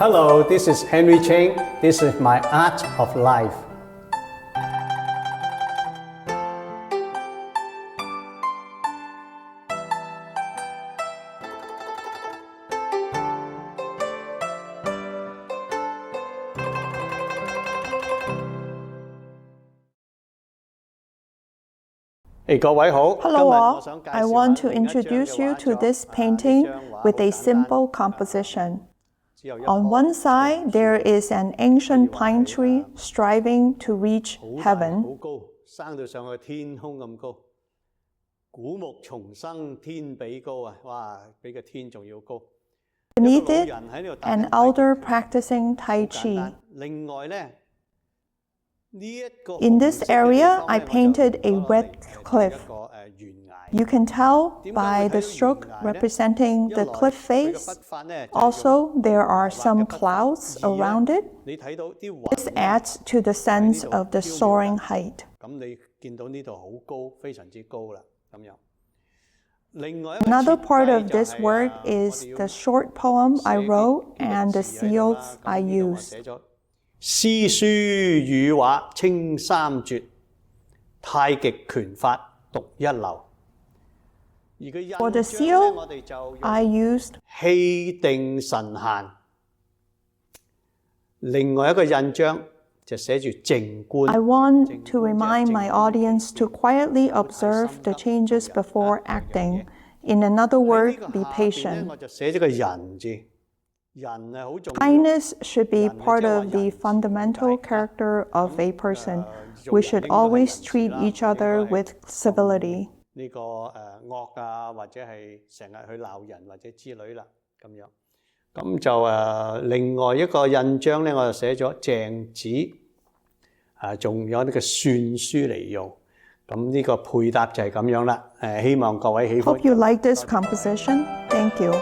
Hello, this is Henry Cheng. This is my art of life. Hello all, I want to introduce you to this painting with a simple composition. On one side, there is an ancient pine tree striving to reach heaven. Beneath it, an elder practicing Tai Chi. In this area, I painted a red cliff. You can tell by the stroke representing the cliff face. Also, there are some clouds around it. This adds to the sense of the soaring height. Another part of this work is the short poem I wrote and the seals I used. 詩書語畫清三絕，太極拳法獨一流。 For the seal, I used 氣定神閒。另外一個印章就寫住靜觀。 I want to remind my audience to quietly observe the changes before acting. In another word, be patient. 我就寫咗個人字。 Kindness should be part of the fundamental character of a person. We should always treat each other with civility. 呢個惡啊，或者係成日去鬧人或者之類啦，咁樣。咁就另外一個印章咧，我就寫咗鄭子，仲有呢個算書嚟用。咁呢個配搭就係咁樣啦。希望各位喜歡。 Hope you like this composition. Thank you.